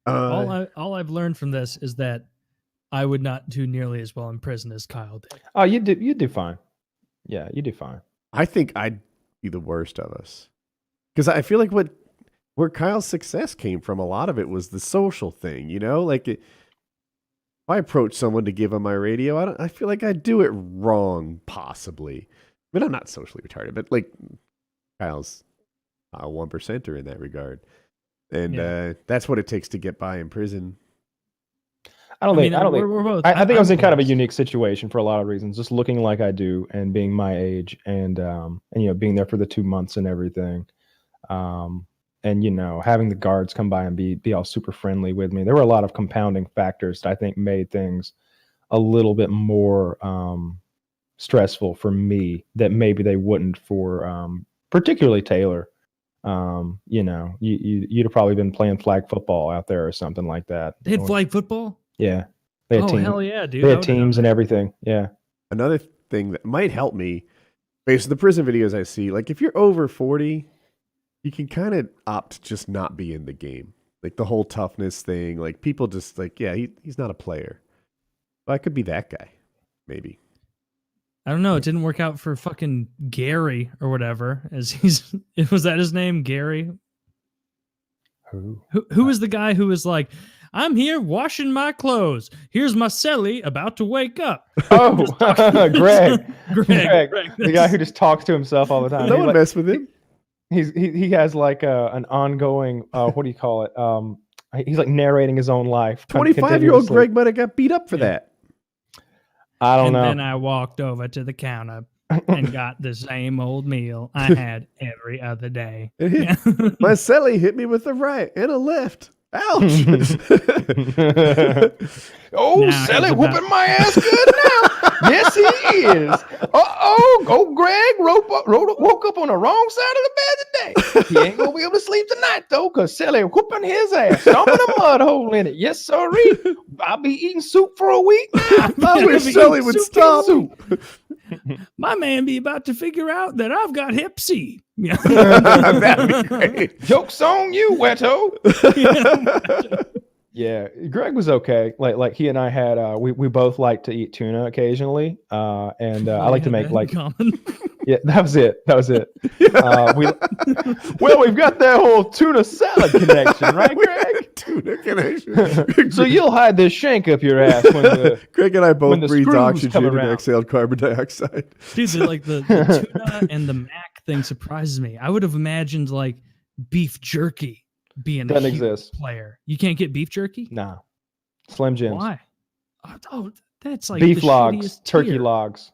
All I've learned from this is that I would not do nearly as well in prison as Kyle did. Oh, you do fine. Yeah, you do fine. I think I'd be the worst of us. Because I feel like where Kyle's success came from, a lot of it was the social thing, you know? Like, if I approach someone to give them my radio, I feel like I'd do it wrong, possibly. I mean, I'm not socially retarded, but like, Kyle's a 1%er in that regard. And that's what it takes to get by in prison. I think I was in kind of a unique situation for a lot of reasons. Just looking like I do and being my age and being there for the 2 months and everything. And having the guards come by and be all super friendly with me. There were a lot of compounding factors that I think made things a little bit more stressful for me that maybe they wouldn't for particularly Taylor. You'd have probably been playing flag football out there or something like that. They had flag football? Yeah. They had hell yeah, dude. They had teams and everything. Yeah. Another thing that might help me, based on the prison videos I see, like if you're over 40, you can kind of opt to just not be in the game. Like the whole toughness thing, like people just like, yeah, he's not a player. Well, I could be that guy, maybe. I don't know. It didn't work out for fucking Gary or whatever. Was that his name, Gary? Who was the guy who was like, I'm here washing my clothes. Here's my celly about to wake up. Oh, Greg. The guy who just talks to himself all the time. No one mess with him. He has like an ongoing, what do you call it? He's like narrating his own life. 25-year-old Greg might have got beat up for that. I don't know. And then I walked over to the counter and got the same old meal I had every other day. My celly hit me with a right and a left. Ouch! Celly whooping my ass good now. Yes, he is. Greg woke up on the wrong side of the bed today. He ain't gonna be able to sleep tonight though, cause Celly whooping his ass, stomping a mud hole in it. Yes, sirree. I'll be eating soup for a week now. I wish Celly would stop. My man be about to figure out that I've got hep C. Yeah. That'd be great. Joke's on you, Weto. Yeah, Greg was okay. Like he and I had we both like to eat tuna occasionally, and I like to make like yeah, that was it. We've got that whole tuna salad connection, right, Greg? Tuna connection. So you'll hide this shank up your ass when Greg and I both breathe oxygen and exhaled carbon dioxide. Dude, the tuna and the mac thing surprises me. I would have imagined like beef jerky being a huge player. You can't get beef jerky? No. Slim Jims. Why? Oh, that's like beef logs, turkey logs.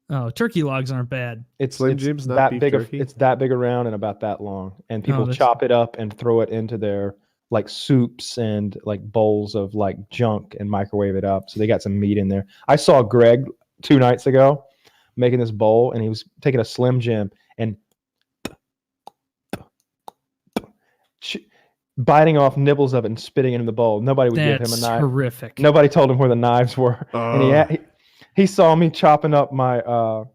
Oh, turkey logs aren't bad. It's Slim Jims, not that beef big. jerky? It's that big around and about that long, and people chop it up and throw it into their like soups and like bowls of like junk and microwave it up. So they got some meat in there. I saw Greg 2 nights ago making this bowl, and he was taking a Slim Jim and biting off nibbles of it and spitting it in the bowl. Nobody would give him a knife. That's horrific. Nobody told him where the knives were. And he saw me chopping up a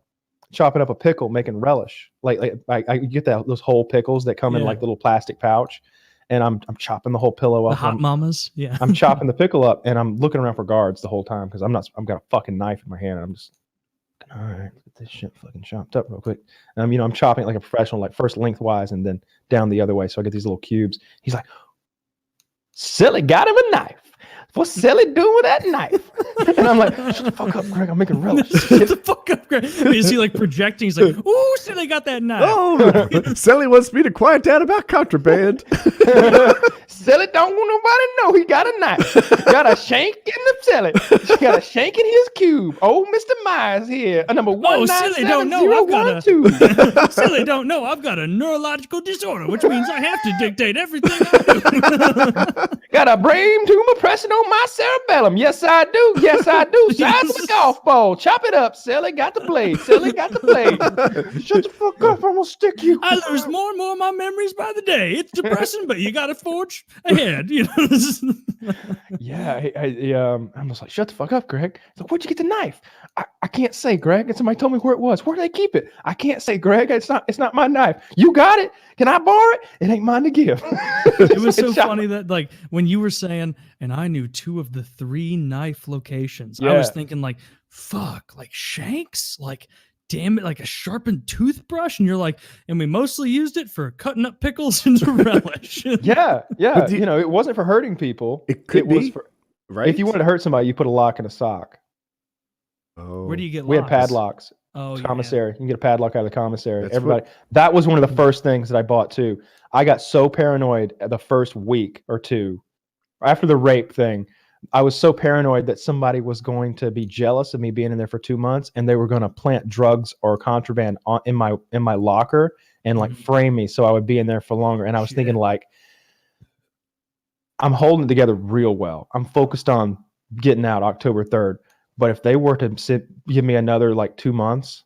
pickle, making relish. Like I get those whole pickles that come in like little plastic pouch, and I'm chopping the whole pillow up. The hot mamas, yeah. I'm chopping the pickle up, and I'm looking around for guards the whole time because I've got a fucking knife in my hand, and I'm just all right. Get this shit fucking chopped up real quick. And I'm chopping it like a professional, like first lengthwise and then down the other way. So I get these little cubes. He's like, Silly got him a knife. What's Silly doing with that knife? And I'm like, shut the fuck up, Greg. I'm making relish. Shut the fuck up, Greg. Is he like projecting? He's like, ooh, Silly got that knife. Oh, Silly wants me to quiet down about contraband. Silly don't want nobody to know he got a knife. Got a shank in the Silly. She got a shank in his cube. Oh, Mr. Myers here. Number 197012. Silly don't know I've got a neurological disorder, which means I have to dictate everything I do. Got a brain tumor pressing on on my cerebellum. Yes, I do. Yes, I do. Size of a golf ball. Chop it up. Sally got the blade. Sally got the blade. Shut the fuck up. I'm gonna stick you. I lose more and more of my memories by the day. It's depressing, but you got to forge ahead. You know. Yeah, I'm just like, shut the fuck up, Greg. It's like, where'd you get the knife? I can't say, Greg. And somebody told me where it was. Where did they keep it? I can't say, Greg. It's not my knife. You got it? Can I borrow it? It ain't mine to give. It was so funny that like when you were saying, and I knew 2 of the 3 knife locations. Yeah. I was thinking like, fuck, like shanks, like damn it, like a sharpened toothbrush, and you're like, and we mostly used it for cutting up pickles into relish. Yeah. It wasn't for hurting people. It was for, right? If you wanted to hurt somebody, you put a lock in a sock. Oh, where do you get? We had padlocks. Oh, commissary. You can get a padlock out of the commissary. That's Everybody. That was one of the first things that I bought too. I got so paranoid the first week or 2 after the rape thing. I was so paranoid that somebody was going to be jealous of me being in there for 2 months, and they were going to plant drugs or contraband in my locker and like frame me so I would be in there for longer. And I was thinking like, I'm holding it together real well. I'm focused on getting out October 3rd. But if they were to give me another like 2 months,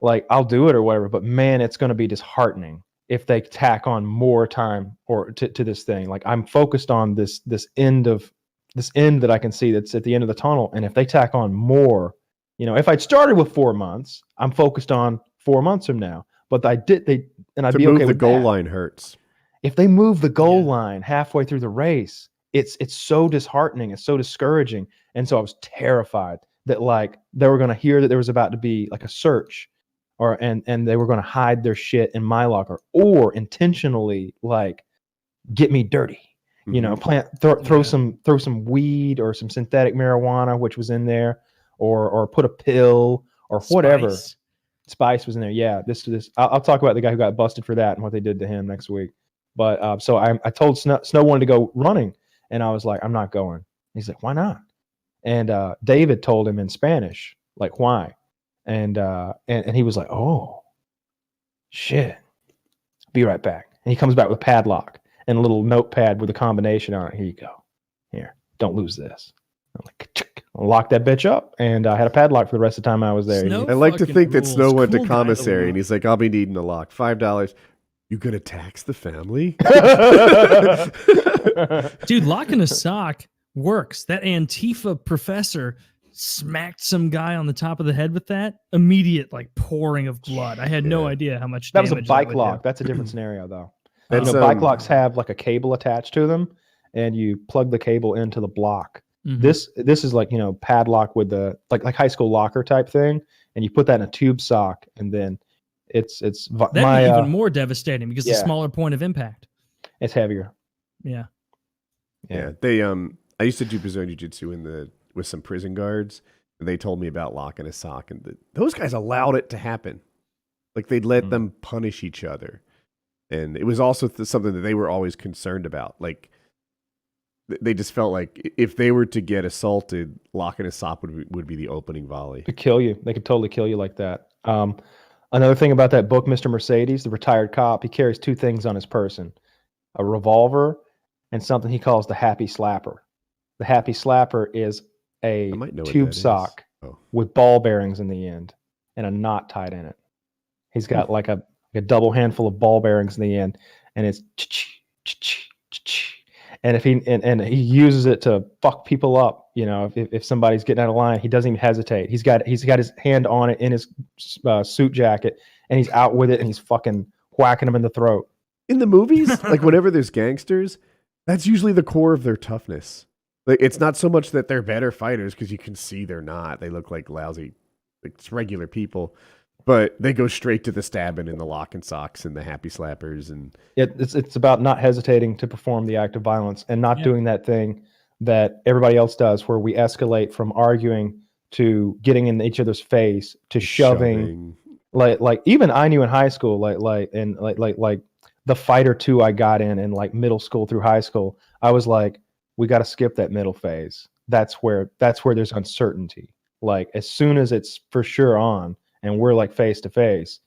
like I'll do it or whatever. But man, it's going to be disheartening if they tack on more time or to this thing. Like I'm focused on this end that I can see that's at the end of the tunnel. And if they tack on more, if I'd started with 4 months, I'm focused on 4 months from now. But I'd be okay with the goal line hurts. If they move the goal line halfway through the race, it's so disheartening. It's so discouraging. And so I was terrified that like they were going to hear that there was about to be like a search and they were going to hide their shit in my locker or intentionally like get me dirty, throw some weed or some synthetic marijuana, which was in there or put a pill or whatever. Spice was in there. Yeah. I'll talk about the guy who got busted for that and what they did to him next week. But so I told Snow wanted to go running and I was like, I'm not going. He's like, why not? And David told him in Spanish, like, why? And he was like, oh, shit. Be right back. And he comes back with a padlock and a little notepad with a combination on it. Here you go. Here, don't lose this. I'm like, lock that bitch up. And I had a padlock for the rest of the time I was there. I like to think that Snow went to commissary and he's like, I'll be needing a lock. $5. You gonna tax the family? Dude, locking a sock works. That Antifa professor smacked some guy on the top of the head with that. Immediate like pouring of blood. I had no idea how much damage that was a bike lock. That's a different scenario though. Bike locks have like a cable attached to them and you plug the cable into the block. Mm-hmm. This is like, padlock with the like high school locker type thing. And you put that in a tube sock and then that'd be even more devastating because the smaller point of impact. It's heavier. Yeah. They I used to do Brazilian Jiu-Jitsu with some prison guards, and they told me about locking a sock, and those guys allowed it to happen. Like they'd let them punish each other, and it was also something that they were always concerned about. Like they just felt like if they were to get assaulted, locking a sock would be the opening volley. Could kill you. They could totally kill you like that. Another thing about that book, Mr. Mercedes, the retired cop, he carries 2 things on his person: a revolver and something he calls the happy slapper. The happy slapper is a tube sock with ball bearings in the end and a knot tied in it. He's got like a double handful of ball bearings in the end, and it's and if he uses it to fuck people up, if somebody's getting out of line, he doesn't even hesitate. He's got his hand on it in his suit jacket, and he's out with it, and he's fucking whacking them in the throat. In the movies, like whenever there's gangsters, that's usually the core of their toughness. Like it's not so much that they're better fighters because you can see they're not. They look like lousy, like it's regular people, but they go straight to the stabbing and the lock and socks and the happy slappers and it's about not hesitating to perform the act of violence and not doing that thing that everybody else does, where we escalate from arguing to getting in each other's face to shoving. Like even I knew in high school, like the fight or two I got in like middle school through high school, I was like, we got to skip that middle phase. That's where there's uncertainty. Like as soon as it's for sure on and we're like face to face,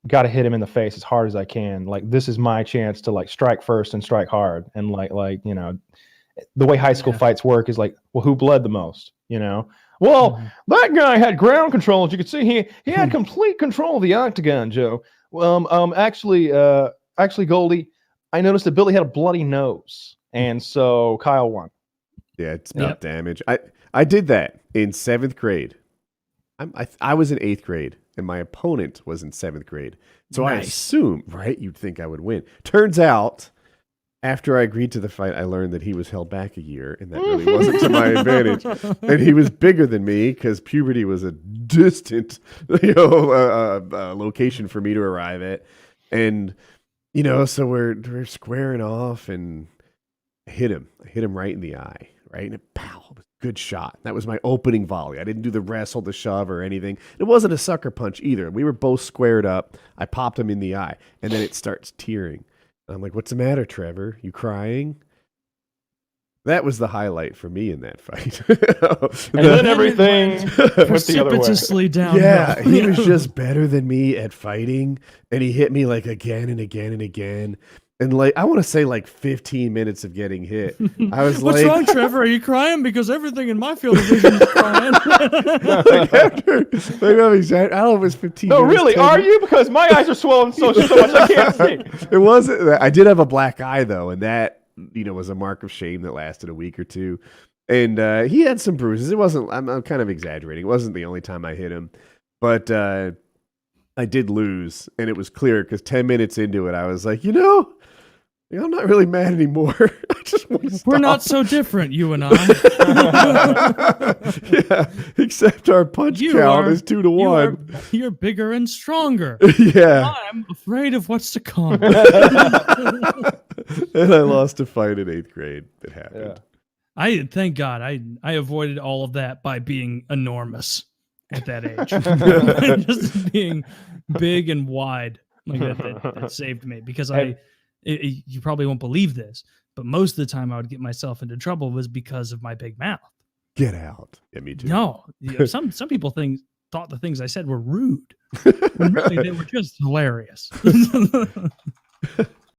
got to hit him in the face as hard as I can. Like this is my chance to like strike first and strike hard and like the way high school fights work is like, well, who bled the most? Well, that guy had ground control. As you can see, he had complete control of the octagon, Joe. Actually, Goldie, I noticed that Billy had a bloody nose, and so Kyle won. Yeah, it's about damage. I did that in 7th grade. I was in 8th grade, and my opponent was in 7th grade. So I assumed, right, you'd think I would win. Turns out, after I agreed to the fight, I learned that he was held back a year, and that really wasn't to my advantage. And he was bigger than me because puberty was a distant, location for me to arrive at. And so we're squaring off, and I hit him right in the eye, right, and pow, it was a good shot. That was my opening volley. I didn't do the wrestle, the shove, or anything. It wasn't a sucker punch either. We were both squared up. I popped him in the eye, and then it starts tearing. I'm like, what's the matter, Trevor? You crying? That was the highlight for me in that fight. And then everything went the other way. Down. Yeah, he was just better than me at fighting, and he hit me like again and again and again. And like, I want to say like 15 minutes of getting hit. I was What's wrong, Trevor? Are you crying? Because everything in my field of vision is crying. I don't know if it was 15 No, minutes. really, are you? Because my eyes are swollen so much I can't see. It wasn't. I did have a black eye though, and that was a mark of shame that lasted a week or two. And he had some bruises. It wasn't. I'm kind of exaggerating. It wasn't the only time I hit him, but I did lose, and it was clear because 10 minutes into it, I was like, I'm not really mad anymore. I just want to stop. We're not so different, you and I. Yeah, except our punch count is 2-1. You're bigger and stronger. Yeah. I'm afraid of what's to come. And I lost a fight in 8th grade. It happened. Yeah. Thank God I avoided all of that by being enormous at that age. Just being big and wide. Like that saved me because you probably won't believe this, but most of the time I would get myself into trouble was because of my big mouth. Get out. Yeah, me too. No, some people thought the things I said were rude. When really, they were just hilarious.